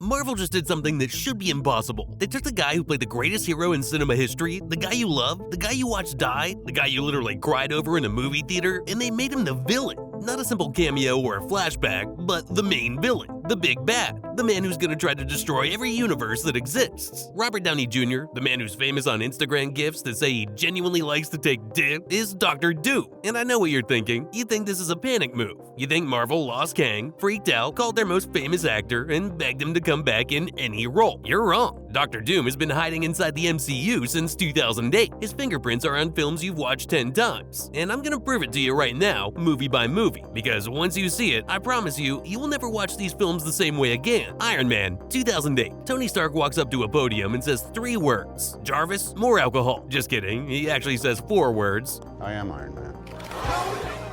Marvel just did something that should be impossible. They took the guy who played the greatest hero in cinema history, the guy you love, the guy you watched die, the guy you literally cried over in a movie theater, and they made him the villain. Not a simple cameo or a flashback, but the main villain, the big bad, the man who's gonna try to destroy every universe that exists. Robert Downey Jr., the man who's famous on Instagram gifs that say he genuinely likes to take dip, is Dr. Doom. And I know what you're thinking. You think this is a panic move. You think Marvel lost Kang, freaked out, called their most famous actor, and begged him to come back in any role. You're wrong. Dr. Doom has been hiding inside the MCU since 2008. His fingerprints are on films you've watched 10 times. And I'm gonna prove it to you right now, movie by movie, because once you see it, I promise you, you will never watch these films the same way again. Iron Man, 2008. Tony Stark walks up to a podium and says 3 words. Jarvis, more alcohol. Just kidding, he actually says 4 words. I am Iron Man.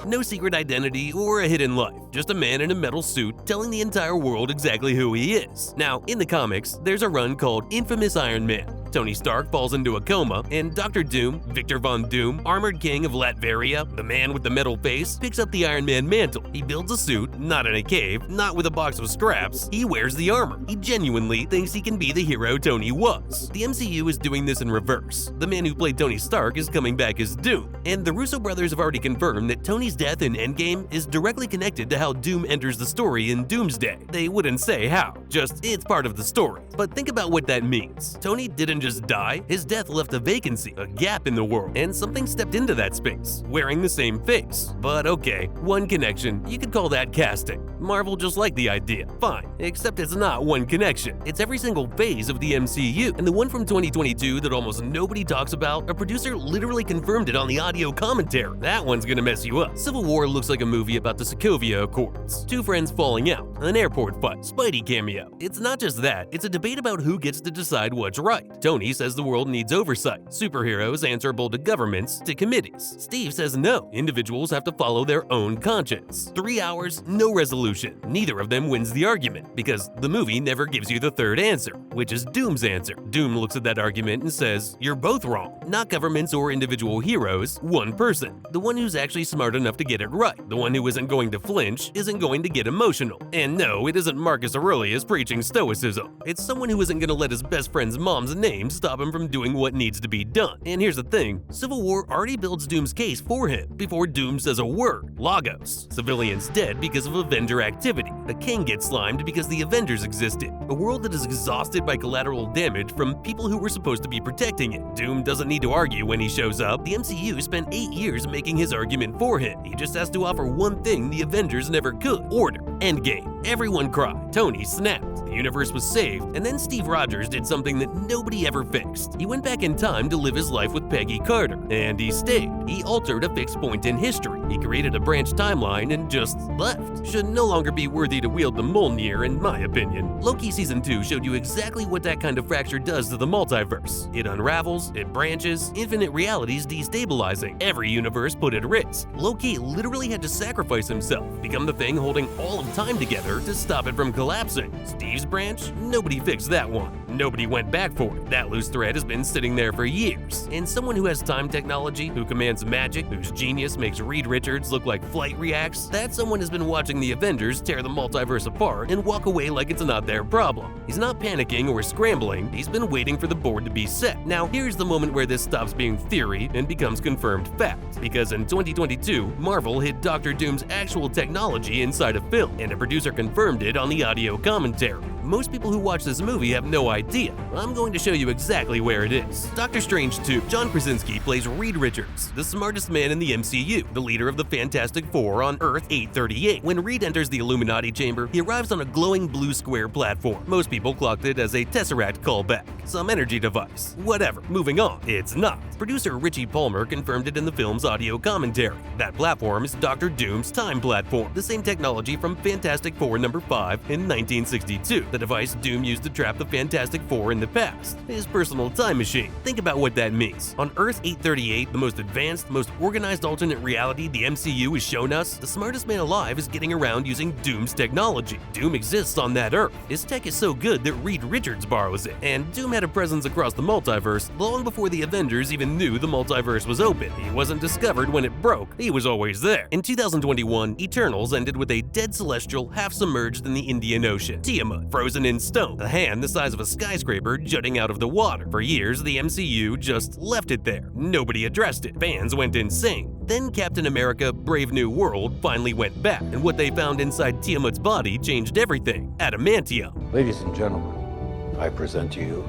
No secret identity or a hidden life, just a man in a metal suit telling the entire world exactly who he is. Now, in the comics, there's a run called Infamous Iron Man. Tony Stark falls into a coma, and Dr. Doom, Victor Von Doom, Armored King of Latveria, the man with the metal face, picks up the Iron Man mantle. He builds a suit, not in a cave, not with a box of scraps. He wears the armor. He genuinely thinks he can be the hero Tony was. The MCU is doing this in reverse. The man who played Tony Stark is coming back as Doom, and the Russo brothers have already confirmed that Tony's death in Endgame is directly connected to how Doom enters the story in Doomsday. They wouldn't say how, just it's part of the story. But think about what that means. Tony didn't just die, his death left a vacancy, a gap in the world, and something stepped into that space, wearing the same face. But okay, one connection, you could call that casting. Marvel just liked the idea, fine, except it's not one connection. It's every single phase of the MCU, and the one from 2022 that almost nobody talks about, a producer literally confirmed it on the audio commentary. That one's gonna mess you up. Civil War looks like a movie about the Sokovia Accords. 2 friends falling out, an airport fight, Spidey cameo. It's not just that, it's a debate about who gets to decide what's right. Tony says the world needs oversight, superheroes answerable to governments, to committees. Steve says no, individuals have to follow their own conscience. 3 hours, no resolution. Neither of them wins the argument, because the movie never gives you the third answer, which is Doom's answer. Doom looks at that argument and says, you're both wrong. Not governments or individual heroes, one person. The one who's actually smart enough to get it right. The one who isn't going to flinch, isn't going to get emotional. And no, it isn't Marcus Aurelius preaching stoicism. It's someone who isn't gonna let his best friend's mom's name stop him from doing what needs to be done. And here's the thing, Civil War already builds Doom's case for him before Doom says a word. Lagos. Civilians dead because of Avenger activity. A king gets slimed because the Avengers existed. A world that is exhausted by collateral damage from people who were supposed to be protecting it. Doom doesn't need to argue when he shows up. The MCU spent 8 years making his argument for him. He just has to offer one thing the Avengers never could. Order. Endgame. Everyone cried. Tony snapped. The universe was saved, and then Steve Rogers did something that nobody ever fixed. He went back in time to live his life with Peggy Carter, and he stayed. He altered a fixed point in history. He created a branch timeline and just left. Should no longer be worthy to wield the Mjolnir, in my opinion. Loki Season 2 showed you exactly what that kind of fracture does to the multiverse. It unravels, it branches, infinite realities destabilizing, every universe put at risk. Loki literally had to sacrifice himself, become the thing holding all of time together to stop it from collapsing. Steve's branch? Nobody fixed that one. Nobody went back for it. That loose thread has been sitting there for years. And someone who has time technology, who commands magic, whose genius makes Reed Richards look like flight reacts, that someone has been watching the Avengers tear the multiverse apart and walk away like it's not their problem. He's not panicking or scrambling, he's been waiting for the board to be set. Now here's the moment where this stops being theory and becomes confirmed fact. Because in 2022, Marvel hid Dr. Doom's actual technology inside a film, and a producer confirmed it on the audio commentary. Most people who watch this movie have no idea. I'm going to show you exactly where it is. Doctor Strange 2. John Krasinski plays Reed Richards, the smartest man in the MCU, the leader of the Fantastic Four on Earth 838. When Reed enters the Illuminati chamber, he arrives on a glowing blue square platform. Most people clocked it as a Tesseract callback, some energy device. Whatever, moving on. It's not. Producer Richie Palmer confirmed it in the film's audio commentary. That platform is Dr. Doom's time platform, the same technology from Fantastic Four number 5 in 1962. The device Doom used to trap the Fantastic Four in the past, his personal time machine. Think about what that means. On Earth 838, the most advanced, most organized alternate reality the MCU has shown us, the smartest man alive is getting around using Doom's technology. Doom exists on that Earth. His tech is so good that Reed Richards borrows it, and Doom had a presence across the multiverse long before the Avengers even knew the multiverse was open. He wasn't discovered when it broke, he was always there. In 2021, Eternals ended with a dead celestial half submerged in the Indian Ocean. Tiamat, frozen frozen in stone, a hand the size of a skyscraper jutting out of the water. For years, the MCU just left it there. Nobody addressed it. Fans went insane. Then Captain America Brave New World finally went back, and what they found inside Tiamat's body changed everything. Adamantium. Ladies and gentlemen, I present to you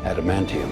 adamantium.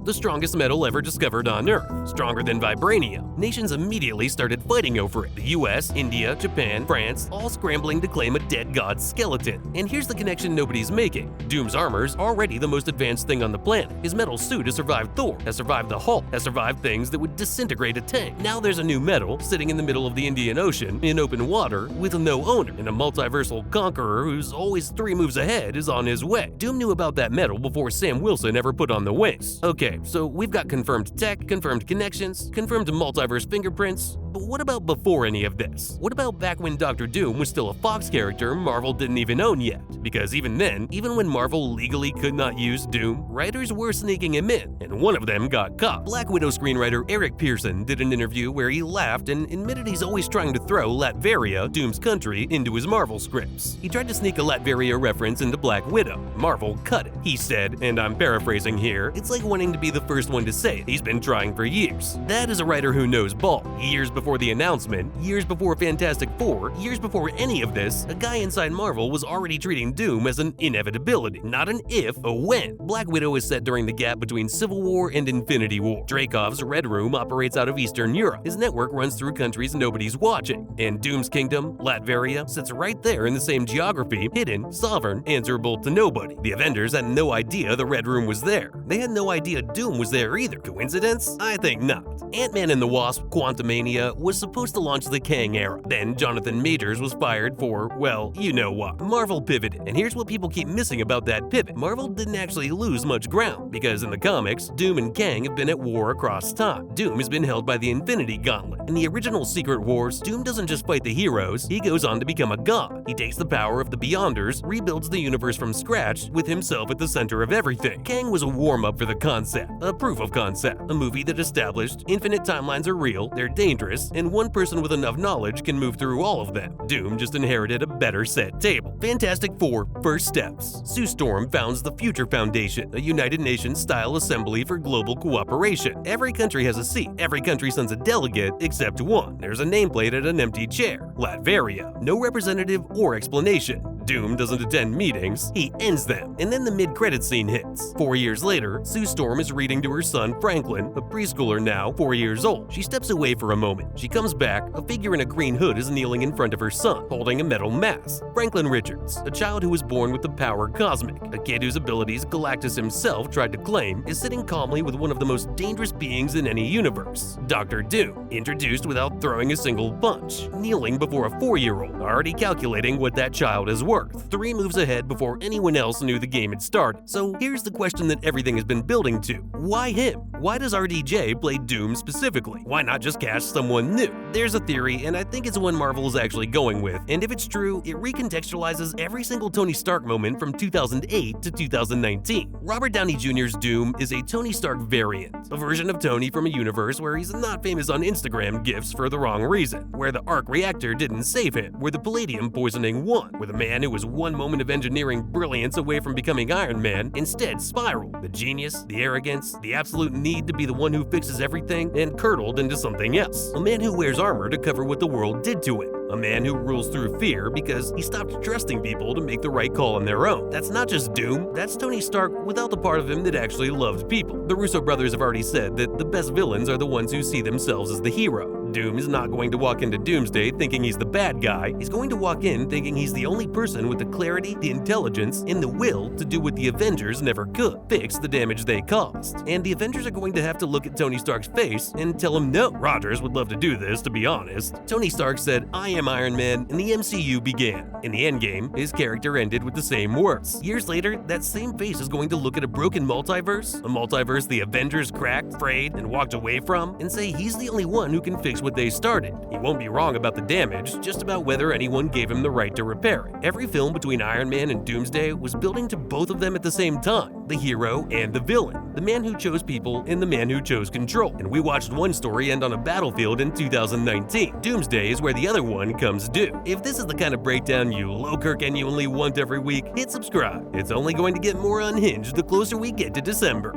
The strongest metal ever discovered on Earth, stronger than vibranium. Nations immediately started fighting over it. The US, India, Japan, France, all scrambling to claim a dead god's skeleton. And here's the connection nobody's making. Doom's armor's already the most advanced thing on the planet. His metal suit has survived Thor, has survived the Hulk, has survived things that would disintegrate a tank. Now there's a new metal sitting in the middle of the Indian Ocean in open water with no owner, and a multiversal conqueror who's always 3 moves ahead is on his way. Doom knew about that metal before Sam Wilson ever put on the wings. Okay, so we've got confirmed tech, confirmed connections, confirmed multiverse fingerprints, but what about before any of this? What about back when Dr. Doom was still a Fox character Marvel didn't even own yet? Because even then, even when Marvel legally could not use Doom, writers were sneaking him in, and one of them got caught. Black Widow screenwriter Eric Pearson did an interview where he laughed and admitted he's always trying to throw Latveria, Doom's country, into his Marvel scripts. He tried to sneak a Latveria reference into Black Widow. Marvel cut it. He said, and I'm paraphrasing here, "It's like wanting to be the first one to say it. He's been trying for years." That is a writer who knows ball. Years before the announcement, years before Fantastic Four, years before any of this, a guy inside Marvel was already treating Doom as an inevitability, not an if, a when. Black Widow is set during the gap between Civil War and Infinity War. Dreykov's Red Room operates out of Eastern Europe. His network runs through countries nobody's watching. And Doom's kingdom, Latveria, sits right there in the same geography, hidden, sovereign, answerable to nobody. The Avengers had no idea the Red Room was there. They had no idea Doom was there either. Coincidence? I think not. Ant-Man and the Wasp: Quantumania was supposed to launch the Kang era. Then Jonathan Majors was fired for, well, you know what. Marvel pivoted, and here's what people keep missing about that pivot. Marvel didn't actually lose much ground, because in the comics, Doom and Kang have been at war across time. Doom has been held by the Infinity Gauntlet. In the original Secret Wars, Doom doesn't just fight the heroes, he goes on to become a god. He takes the power of the Beyonders, rebuilds the universe from scratch, with himself at the center of everything. Kang was a warm-up for the concept, a proof of concept, a movie that established infinite timelines are real, they're dangerous, and one person with enough knowledge can move through all of them. Doom just inherited a better set table. Fantastic Four: First Steps. Sue Storm founds the Future Foundation, a United Nations-style assembly for global cooperation. Every country has a seat. Every country sends a delegate except one. There's a nameplate at an empty chair. Latveria. No representative or explanation. Doom doesn't attend meetings, he ends them. And then the mid-credits scene hits. 4 years later, Sue Storm is reading to her son Franklin, a preschooler now 4 years old. She steps away for a moment. She comes back, a figure in a green hood is kneeling in front of her son, holding a metal mask. Franklin Richards, a child who was born with the power cosmic, a kid whose abilities Galactus himself tried to claim, is sitting calmly with one of the most dangerous beings in any universe, Dr. Doom, introduced without throwing a single punch, kneeling before a 4-year-old, already calculating what that child is worth, 3 moves ahead before anyone else knew the game had started. So here's the question that everything has been building to. Why him? Why does RDJ play Doom specifically? Why not just cast someone new? There's a theory, and I think it's one Marvel is actually going with, and if it's true, it recontextualizes every single Tony Stark moment from 2008 to 2019. Robert Downey Jr.'s Doom is a Tony Stark variant, a version of Tony from a universe where he's not famous on Instagram gifs for the wrong reason, where the arc reactor didn't save him, where the palladium poisoning won, where the man who was one moment of engineering brilliance away from becoming Iron Man instead spiraled. The genius, the arrogance, the absolute need to be the one who fixes everything, and curdled into something else. A man who wears armor to cover what the world did to him. A man who rules through fear because he stopped trusting people to make the right call on their own. That's not just Doom, that's Tony Stark without the part of him that actually loved people. The Russo brothers have already said that the best villains are the ones who see themselves as the hero. Doom is not going to walk into Doomsday thinking he's the bad guy. He's going to walk in thinking he's the only person with the clarity, the intelligence, and the will to do what the Avengers never could, fix the damage they caused. And the Avengers are going to have to look at Tony Stark's face and tell him no. Rogers would love to do this, to be honest. Tony Stark said, "I am Iron Man," and the MCU began. In the endgame, his character ended with the same words. Years later, that same face is going to look at a broken multiverse, a multiverse the Avengers cracked, frayed, and walked away from, and say he's the only one who can fix finish what they started. He won't be wrong about the damage, just about whether anyone gave him the right to repair it. Every film between Iron Man and Doomsday was building to both of them at the same time, the hero and the villain, the man who chose people and the man who chose control. And we watched one story end on a battlefield in 2019. Doomsday is where the other one comes due. If this is the kind of breakdown you low-Kirk genuinely want every week, hit subscribe. It's only going to get more unhinged the closer we get to December.